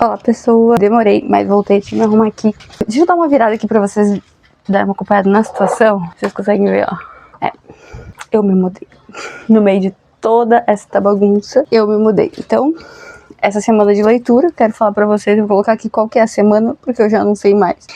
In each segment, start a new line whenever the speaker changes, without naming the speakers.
Olá, pessoa. Demorei, mas voltei. Deixa eu me arrumar aqui. Deixa eu dar uma virada aqui pra vocês darem uma acompanhada na situação. Vocês conseguem ver, ó. Eu me mudei. No meio de toda essa bagunça, eu me mudei. Então, essa semana de leitura, quero falar pra vocês. Eu vou colocar aqui qual que é a semana, porque eu já não sei mais.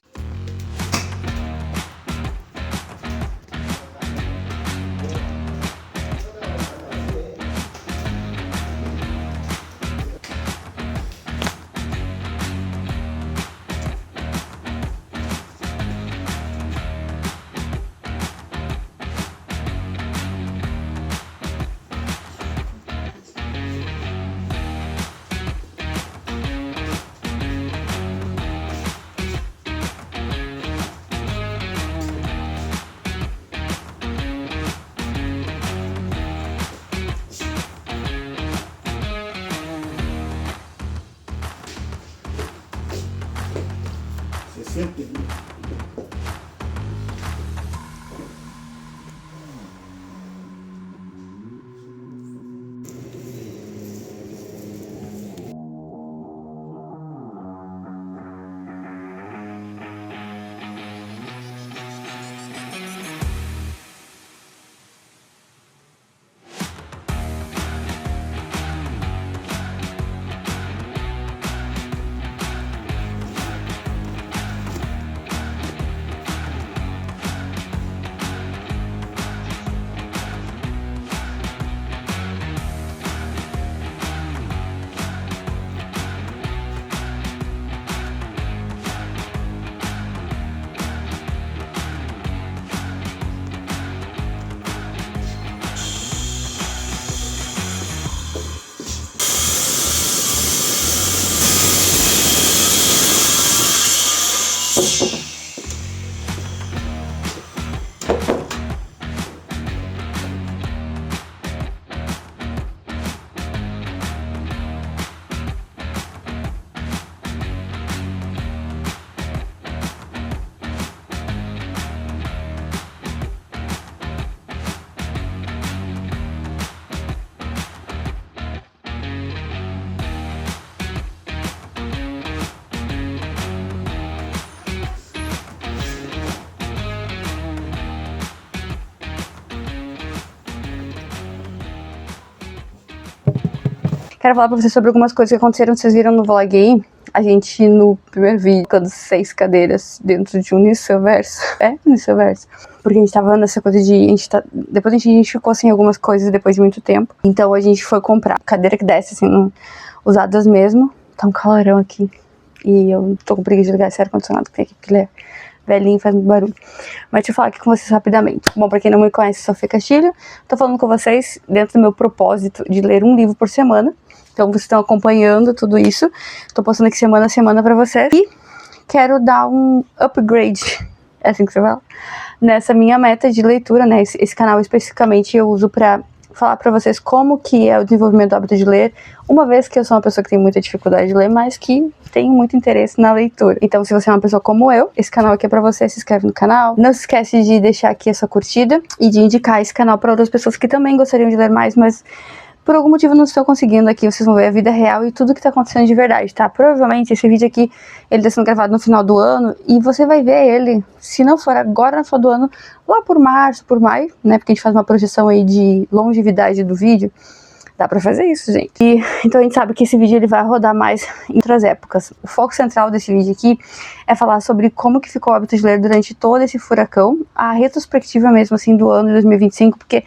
Quero falar pra vocês sobre algumas coisas que aconteceram. Vocês viram no vlog aí? A gente, no primeiro vídeo, colocando 6 cadeiras dentro de um Nissan Versa. Nissan Versa. Porque a gente tava nessa coisa de... Depois a gente ficou sem algumas coisas depois de muito tempo. Então a gente foi comprar cadeira que desce, assim, usadas mesmo. Tá um calorão aqui. E eu tô com preguiça de ligar esse ar-condicionado que tem aqui, porque ele é velhinho e faz muito barulho. Mas deixa eu falar aqui com vocês rapidamente. Bom, pra quem não me conhece, sou a Fê Castilho. Tô falando com vocês dentro do meu propósito de ler um livro por semana. Então vocês estão acompanhando tudo isso. Tô postando aqui semana a semana pra vocês. E quero dar um upgrade, é assim que você fala, nessa minha meta de leitura, né? Esse canal especificamente eu uso pra falar pra vocês como que é o desenvolvimento do hábito de ler. Uma vez que eu sou uma pessoa que tem muita dificuldade de ler, mas que tenho muito interesse na leitura. Então se você é uma pessoa como eu, esse canal aqui é pra você, se inscreve no canal. Não se esquece de deixar aqui a sua curtida e de indicar esse canal pra outras pessoas que também gostariam de ler mais, mas por algum motivo não estou conseguindo. Aqui vocês vão ver a vida real e tudo que tá acontecendo de verdade, tá? Provavelmente esse vídeo aqui, ele tá sendo gravado no final do ano e você vai ver ele, se não for agora no final do ano, lá por março, por maio, né? Porque a gente faz uma projeção aí de longevidade do vídeo. Dá pra fazer isso, gente. E então a gente sabe que esse vídeo ele vai rodar mais em outras épocas. O foco central desse vídeo aqui é falar sobre como que ficou o hábito de ler durante todo esse furacão, a retrospectiva mesmo, assim, do ano de 2025, porque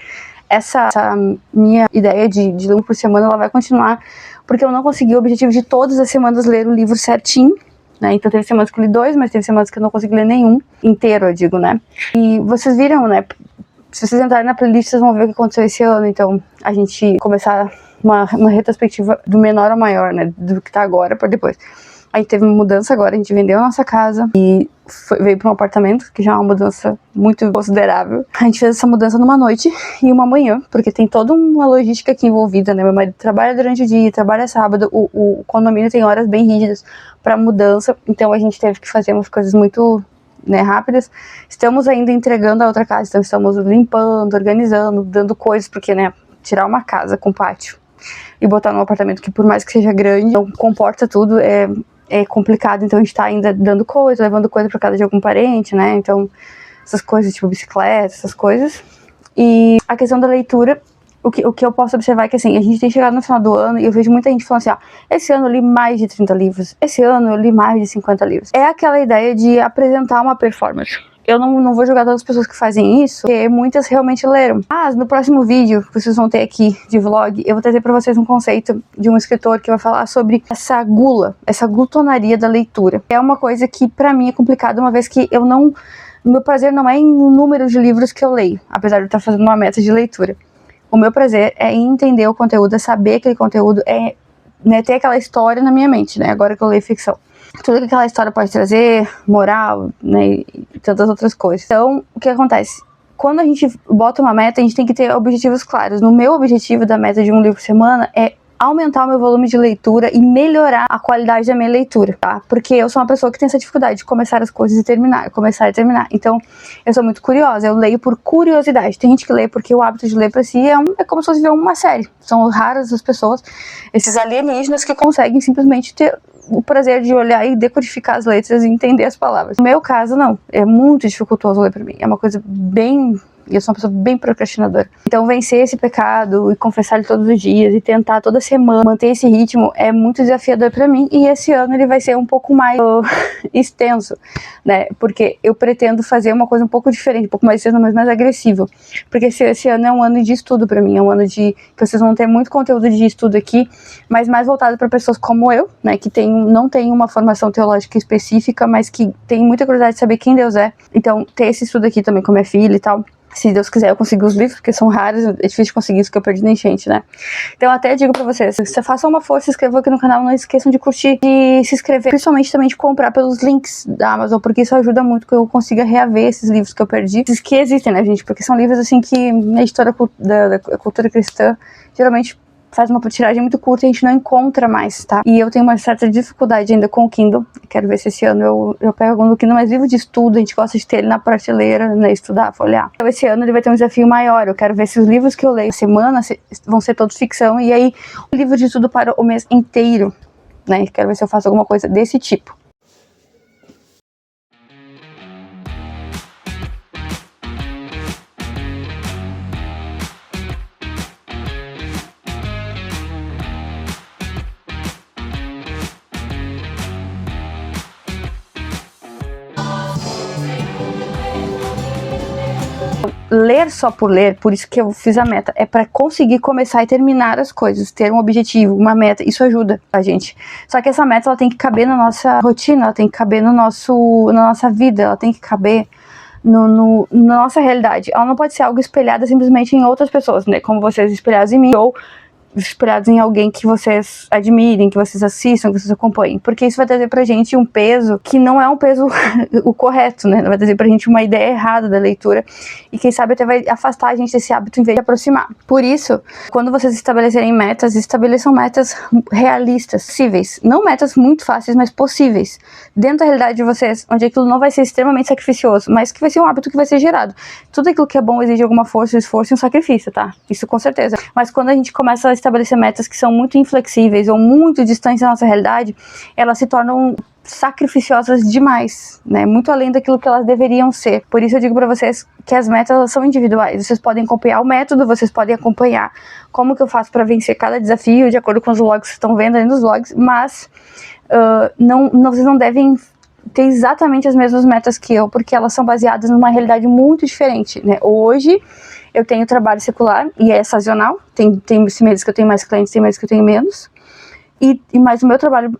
essa minha ideia de ler um por semana, ela vai continuar, porque eu não consegui o objetivo de todas as semanas ler o livro certinho, né? Então teve semanas que eu li 2, mas teve semanas que eu não consegui ler nenhum, inteiro, eu digo, né? E vocês viram, né? Se vocês entrarem na playlist, vocês vão ver o que aconteceu esse ano. Então, a gente começar uma retrospectiva do menor ao maior, né? Do que tá agora para depois. A gente teve uma mudança agora, a gente vendeu a nossa casa e veio para um apartamento, que já é uma mudança muito considerável. A gente fez essa mudança numa noite e uma manhã, porque tem toda uma logística aqui envolvida, né? Meu marido trabalha durante o dia, trabalha sábado, o condomínio tem horas bem rígidas para mudança, então a gente teve que fazer umas coisas muito, né, rápidas. Estamos ainda entregando a outra casa, então estamos limpando, organizando, dando coisas, porque, né, tirar uma casa com pátio e botar num apartamento que, por mais que seja grande, não comporta tudo, é complicado, então a gente tá ainda dando coisa, levando coisa pra casa de algum parente, né? Então, essas coisas, tipo bicicleta, essas coisas. E a questão da leitura, o que eu posso observar é que, assim, a gente tem chegado no final do ano e eu vejo muita gente falando assim, ó, esse ano eu li mais de 30 livros, esse ano eu li mais de 50 livros. É aquela ideia de apresentar uma performance. Eu não vou julgar todas as pessoas que fazem isso, porque muitas realmente leram. Mas no próximo vídeo que vocês vão ter aqui de vlog, eu vou trazer pra vocês um conceito de um escritor que vai falar sobre essa gula, essa glutonaria da leitura. É uma coisa que pra mim é complicada, uma vez que eu não... O meu prazer não é em número de livros que eu leio, apesar de eu estar fazendo uma meta de leitura. O meu prazer é em entender o conteúdo, é saber aquele conteúdo, é, né, ter aquela história na minha mente, né, agora que eu leio ficção. Tudo que aquela história pode trazer, moral, né, e tantas outras coisas. Então, o que acontece? Quando a gente bota uma meta, a gente tem que ter objetivos claros. No meu objetivo da meta de um livro por semana é aumentar o meu volume de leitura e melhorar a qualidade da minha leitura, tá? Porque eu sou uma pessoa que tem essa dificuldade de começar as coisas e terminar, começar e terminar. Então, eu sou muito curiosa, eu leio por curiosidade. Tem gente que lê porque o hábito de ler pra si é como se fosse ver uma série. São raras as pessoas, esses alienígenas que conseguem simplesmente ter o prazer de olhar e decodificar as letras e entender as palavras. No meu caso, não. É muito dificultoso ler pra mim. É uma coisa bem... Eu sou uma pessoa bem procrastinadora. Então, vencer esse pecado e confessar ele todos os dias e tentar toda semana manter esse ritmo é muito desafiador pra mim. E esse ano ele vai ser um pouco mais extenso, né? Porque eu pretendo fazer uma coisa um pouco diferente, um pouco mais extensa, mas mais agressiva. Porque esse ano é um ano de estudo pra mim. É um ano de que vocês vão ter muito conteúdo de estudo aqui, mas mais voltado pra pessoas como eu, né? Que não tem uma formação teológica específica, mas que tem muita curiosidade de saber quem Deus é. Então, ter esse estudo aqui também com minha filha e tal. Se Deus quiser, eu consigo os livros, porque são raros, é difícil de conseguir isso que eu perdi na enchente, né? Então, até digo pra vocês, se façam uma força, se inscrevam aqui no canal, não esqueçam de curtir e se inscrever, principalmente também de comprar pelos links da Amazon, porque isso ajuda muito que eu consiga reaver esses livros que eu perdi, esses que existem, né, gente? Porque são livros, assim, que na história da cultura cristã, geralmente faz uma tiragem muito curta e a gente não encontra mais, tá? E eu tenho uma certa dificuldade ainda com o Kindle. Quero ver se esse ano eu pego algum do Kindle, mas livro de estudo, a gente gosta de ter ele na prateleira, né? Estudar, folhear. Então esse ano ele vai ter um desafio maior. Eu quero ver se os livros que eu leio semana vão ser todos ficção. E aí, o livro de estudo para o mês inteiro, né? Quero ver se eu faço alguma coisa desse tipo. Ler só por ler, por isso que eu fiz a meta, é pra conseguir começar e terminar as coisas, ter um objetivo, uma meta, isso ajuda a gente. Só que essa meta, ela tem que caber na nossa rotina, ela tem que caber na nossa vida, ela tem que caber na nossa realidade. Ela não pode ser algo espelhada simplesmente em outras pessoas, né, como vocês espelhados em mim, ou espelhados em alguém que vocês admirem, que vocês assistam, que vocês acompanhem, porque isso vai trazer pra gente um peso que não é um peso o correto, né, vai trazer pra gente uma ideia errada da leitura e quem sabe até vai afastar a gente desse hábito em vez de aproximar. Por isso, quando vocês estabelecerem metas, estabeleçam metas realistas, possíveis, não metas muito fáceis, mas possíveis, dentro da realidade de vocês, onde aquilo não vai ser extremamente sacrificioso, mas que vai ser um hábito que vai ser gerado. Tudo aquilo que é bom exige alguma força, esforço e um sacrifício, tá? Isso com certeza. Mas quando a gente começa a estabelecer metas que são muito inflexíveis ou muito distantes da nossa realidade, elas se tornam sacrificiosas demais, né? Muito além daquilo que elas deveriam ser. Por isso eu digo pra vocês que as metas, elas são individuais. Vocês podem acompanhar o método, vocês podem acompanhar como que eu faço pra vencer cada desafio, de acordo com os vlogs que vocês estão vendo aí nos vlogs, mas vocês não devem ter exatamente as mesmas metas que eu, porque elas são baseadas numa realidade muito diferente, né? Hoje eu tenho trabalho secular e é sazonal, tem meses que eu tenho mais clientes, tem meses que eu tenho menos, mas o meu trabalho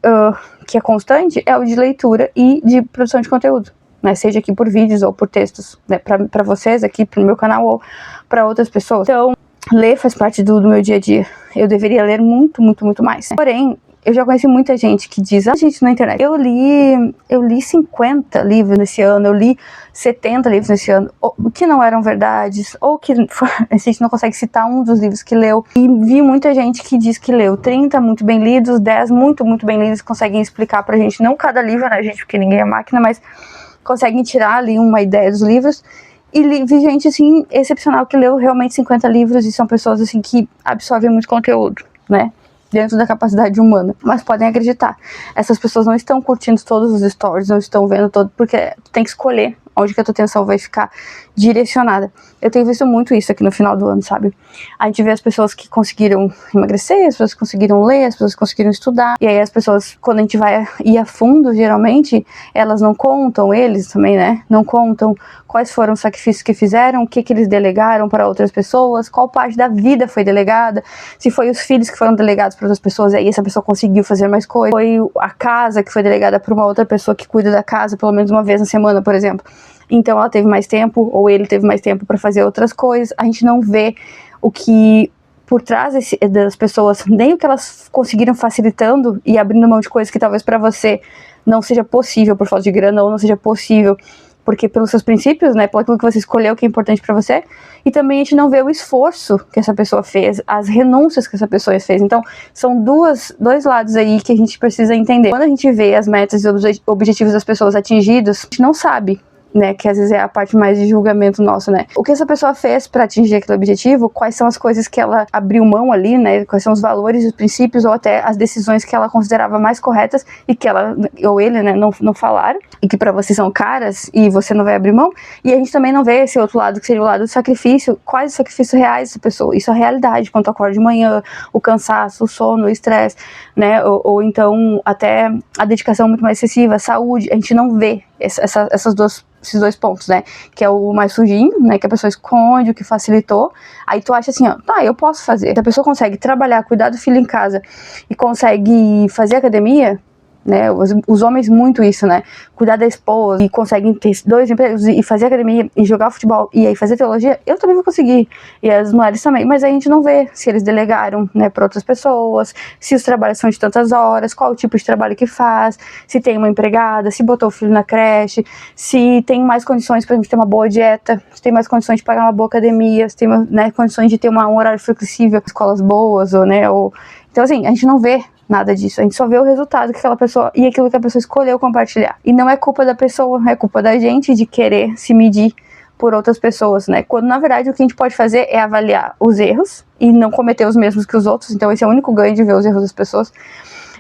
que é constante é o de leitura e de produção de conteúdo, né? Seja aqui por vídeos ou por textos, né? Pra vocês aqui, pro meu canal ou pra outras pessoas. Então, ler faz parte do meu dia a dia. Eu deveria ler muito, muito, muito mais, né? Porém, eu já conheci muita gente que diz, gente, na internet, eu li 50 livros nesse ano, eu li 70 livros nesse ano, o que não eram verdades, ou que a gente não consegue citar um dos livros que leu. E vi muita gente que diz que leu 30 muito bem lidos, 10 muito, muito bem lidos, conseguem explicar pra gente, não cada livro, né, gente, porque ninguém é máquina, mas conseguem tirar ali uma ideia dos livros. E vi gente, assim, excepcional que leu realmente 50 livros e são pessoas, assim, que absorvem muito conteúdo, né? dentro da capacidade humana, mas podem acreditar. Essas pessoas não estão curtindo todos os stories, não estão vendo todo, porque tu tem que escolher onde que a tua atenção vai ficar direcionada. Eu tenho visto muito isso aqui no final do ano, sabe? A gente vê as pessoas que conseguiram emagrecer, as pessoas que conseguiram ler, as pessoas que conseguiram estudar, e aí as pessoas, quando a gente vai ir a fundo, geralmente, elas não contam, eles também, né? Não contam quais foram os sacrifícios que fizeram, o que eles delegaram para outras pessoas, qual parte da vida foi delegada, se foi os filhos que foram delegados para outras pessoas, e aí essa pessoa conseguiu fazer mais coisa, foi a casa que foi delegada para uma outra pessoa que cuida da casa pelo menos uma vez na semana, por exemplo. Então ela teve mais tempo, ou ele teve mais tempo para fazer outras coisas. A gente não vê o que por trás das pessoas, nem o que elas conseguiram facilitando e abrindo mão de coisas que talvez para você não seja possível por falta de grana, ou não seja possível porque pelos seus princípios, né, pelo que você escolheu que é importante pra você, e também a gente não vê o esforço que essa pessoa fez, as renúncias que essa pessoa fez. Então, são dois lados aí que a gente precisa entender. Quando a gente vê as metas e os objetivos das pessoas atingidos, a gente não sabe, né, que às vezes é a parte mais de julgamento nosso, né, o que essa pessoa fez pra atingir aquele objetivo, quais são as coisas que ela abriu mão ali, né, quais são os valores, os princípios, ou até as decisões que ela considerava mais corretas e que ela, ou ele, né, não falaram, e que pra você são caras, e você não vai abrir mão. E a gente também não vê esse outro lado, que seria o lado do sacrifício, quais os sacrifícios reais dessa pessoa, isso é a realidade, quando tu acorda de manhã, o cansaço, o sono, o estresse, né, ou então até a dedicação muito mais excessiva, a saúde, a gente não vê esses dois pontos, né, que é o mais sujinho, né, que a pessoa esconde, o que facilitou, aí tu acha assim, ó, tá, eu posso fazer. Se a pessoa consegue trabalhar, cuidar do filho em casa e consegue fazer academia, né, os homens muito isso, né, cuidar da esposa e conseguem ter 2 empregos e fazer academia e jogar futebol e aí fazer teologia, eu também vou conseguir, e as mulheres também, mas aí a gente não vê se eles delegaram, né, para outras pessoas, se os trabalhos são de tantas horas, qual o tipo de trabalho que faz, se tem uma empregada, se botou o filho na creche, se tem mais condições pra gente ter uma boa dieta, se tem mais condições de pagar uma boa academia, se tem, né, condições de ter um horário flexível, escolas boas, ou, né, ou... Então assim, a gente não vê nada disso, a gente só vê o resultado que aquela pessoa, e aquilo que a pessoa escolheu compartilhar. E não é culpa da pessoa, é culpa da gente de querer se medir por outras pessoas, né? Quando na verdade o que a gente pode fazer é avaliar os erros e não cometer os mesmos que os outros. Então esse é o único ganho de ver os erros das pessoas.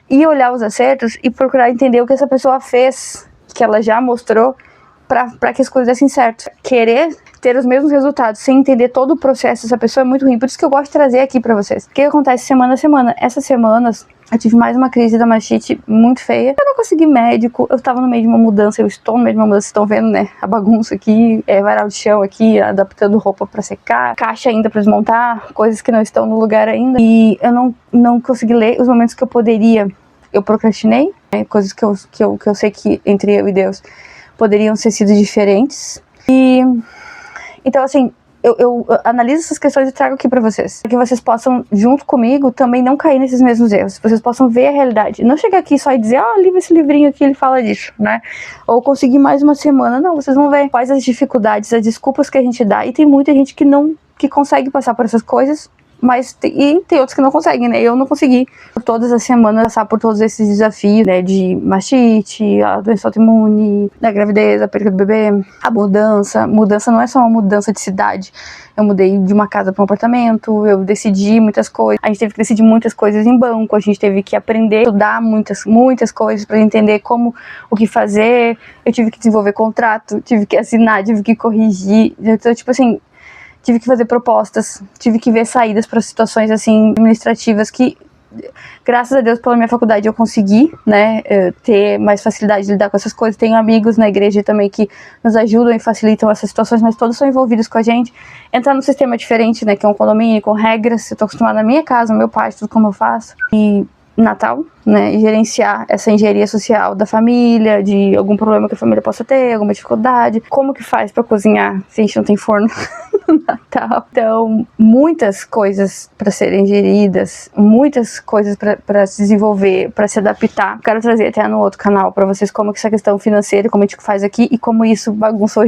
E olhar os acertos e procurar entender o que essa pessoa fez, que ela já mostrou, pra que as coisas dessem certo. Querer ter os mesmos resultados sem entender todo o processo dessa pessoa é muito ruim. Por isso que eu gosto de trazer aqui pra vocês. O que acontece semana a semana? Essas semanas eu tive mais uma crise da mastite muito feia. Eu não consegui médico, eu tava no meio de uma mudança, eu estou no meio de uma mudança, vocês estão vendo, né? A bagunça aqui, varal de chão aqui, adaptando roupa pra secar, caixa ainda pra desmontar, coisas que não estão no lugar ainda. E eu não consegui ler os momentos que eu poderia. Eu procrastinei, né? Coisas que eu sei que entre eu e Deus poderiam ter sido diferentes. E então assim, eu analiso essas questões e trago aqui pra vocês, para que vocês possam, junto comigo, também não cair nesses mesmos erros, vocês possam ver a realidade, não chegar aqui só e dizer, livra esse livrinho aqui, ele fala disso, né, ou conseguir mais uma semana. Não, vocês vão ver quais as dificuldades, as desculpas que a gente dá, e tem muita gente que consegue passar por essas coisas, mas tem outros que não conseguem, né? Eu não consegui por todas as semanas passar por todos esses desafios, né? De mastite, a doença autoimune, a gravidez, a perda do bebê, a mudança. Mudança não é só uma mudança de cidade. Eu mudei de uma casa para um apartamento, eu decidi muitas coisas. A gente teve que decidir muitas coisas em banco, a gente teve que aprender, estudar muitas coisas para entender o que fazer. Eu tive que desenvolver contrato, tive que assinar, tive que corrigir. Então, tipo assim, tive que fazer propostas, tive que ver saídas para situações assim administrativas que, graças a Deus, pela minha faculdade eu consegui, né, ter mais facilidade de lidar com essas coisas. Tenho amigos na igreja também que nos ajudam e facilitam essas situações, mas todos são envolvidos com a gente. Entrar num sistema diferente, né, que é um condomínio com regras. Eu tô acostumada na minha casa, no meu pai, tudo como eu faço. E Natal, né, e gerenciar essa engenharia social da família, de algum problema que a família possa ter, alguma dificuldade, como que faz pra cozinhar se a gente não tem forno no Natal. Então, muitas coisas pra serem geridas, muitas coisas pra se desenvolver, pra se adaptar. Quero trazer até no outro canal pra vocês como que essa questão financeira, como a gente faz aqui e como isso bagunçou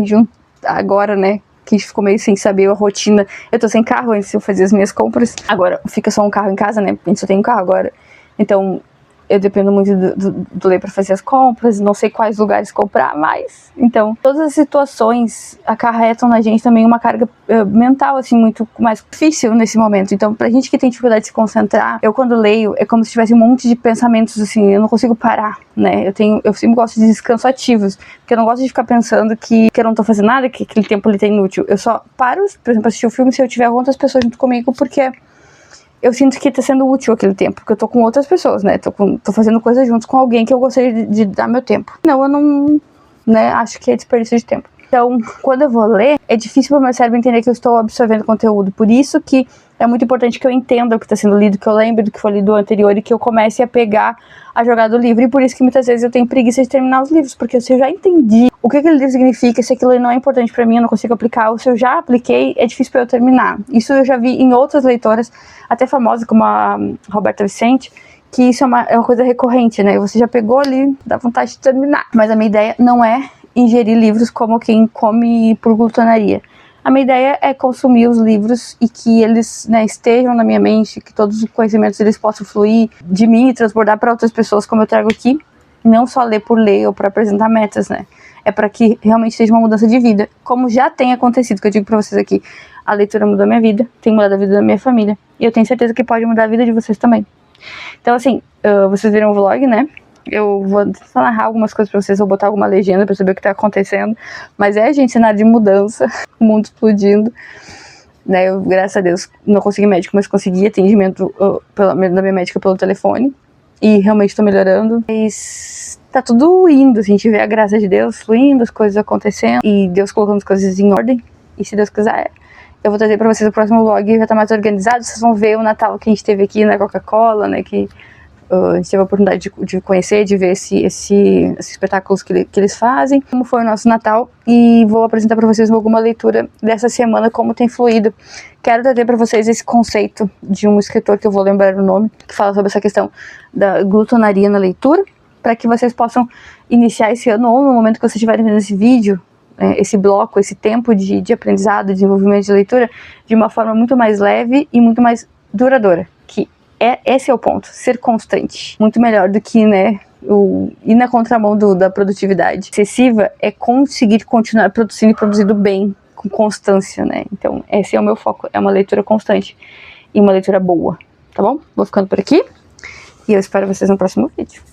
agora, né, que a gente ficou meio sem saber a rotina. Eu tô sem carro antes de eu fazer as minhas compras, agora fica só um carro em casa, né, a gente só tem um carro agora. Então, eu dependo muito do ler para fazer as compras, não sei quais lugares comprar mais. Então, todas as situações acarretam na gente também uma carga mental, assim, muito mais difícil nesse momento. Então, pra gente que tem dificuldade de se concentrar, eu quando leio, é como se tivesse um monte de pensamentos, assim, eu não consigo parar, né? Eu sempre gosto de descanso ativos, porque eu não gosto de ficar pensando que eu não tô fazendo nada, que aquele tempo ali tá inútil. Eu só paro, por exemplo, assistir o filme se eu tiver outras pessoas junto comigo, porque eu sinto que tá sendo útil aquele tempo, porque eu tô com outras pessoas, né? Tô fazendo coisa juntos com alguém que eu gostaria de dar meu tempo. Não, eu não, né, acho que é desperdício de tempo. Então, quando eu vou ler, é difícil pro meu cérebro entender que eu estou absorvendo conteúdo. Por isso que é muito importante que eu entenda o que está sendo lido, que eu lembre do que foi lido anterior e que eu comece a pegar a jogada do livro. E por isso que muitas vezes eu tenho preguiça de terminar os livros, porque se eu já entendi o que aquele livro significa, se aquilo não é importante pra mim, eu não consigo aplicar, ou se eu já apliquei, é difícil pra eu terminar. Isso eu já vi em outras leitoras, até famosas, como a Roberta Vicente, que isso é uma coisa recorrente, né? Você já pegou ali, dá vontade de terminar. Mas a minha ideia não é ingerir livros como quem come por glutonaria. A minha ideia é consumir os livros e que eles, né, estejam na minha mente, que todos os conhecimentos eles possam fluir de mim e transbordar para outras pessoas, como eu trago aqui. Não só ler por ler ou para apresentar metas, né? É para que realmente seja uma mudança de vida, como já tem acontecido, que eu digo para vocês aqui. A leitura mudou a minha vida, tem mudado a vida da minha família, e eu tenho certeza que pode mudar a vida de vocês também. Então, assim, vocês viram o vlog, né? Eu vou tentar narrar algumas coisas pra vocês, vou botar alguma legenda pra saber o que tá acontecendo. Mas gente, cenário de mudança, o mundo explodindo. Né, eu, graças a Deus, não consegui médico, mas consegui atendimento da minha médica pelo telefone. E realmente tô melhorando. Mas tá tudo indo, a gente vê a graça de Deus fluindo, as coisas acontecendo. E Deus colocando as coisas em ordem. E se Deus quiser, eu vou trazer pra vocês o próximo vlog, já tá mais organizado. Vocês vão ver o Natal que a gente teve aqui na Coca-Cola, né, que a gente teve a oportunidade de conhecer, de ver esses espetáculos que eles fazem, como foi o nosso Natal, e vou apresentar para vocês alguma leitura dessa semana, como tem fluído. Quero trazer para vocês esse conceito de um escritor que eu vou lembrar o nome, que fala sobre essa questão da glutonaria na leitura, para que vocês possam iniciar esse ano, ou no momento que vocês estiverem vendo esse vídeo, esse bloco, esse tempo de aprendizado, de desenvolvimento de leitura, de uma forma muito mais leve e muito mais duradoura, que esse é o ponto, ser constante. Muito melhor do que, né, ir na contramão da produtividade excessiva, é conseguir continuar produzindo e produzindo bem, com constância, né? Então, esse é o meu foco, é uma leitura constante e uma leitura boa, tá bom? Vou ficando por aqui e eu espero vocês no próximo vídeo.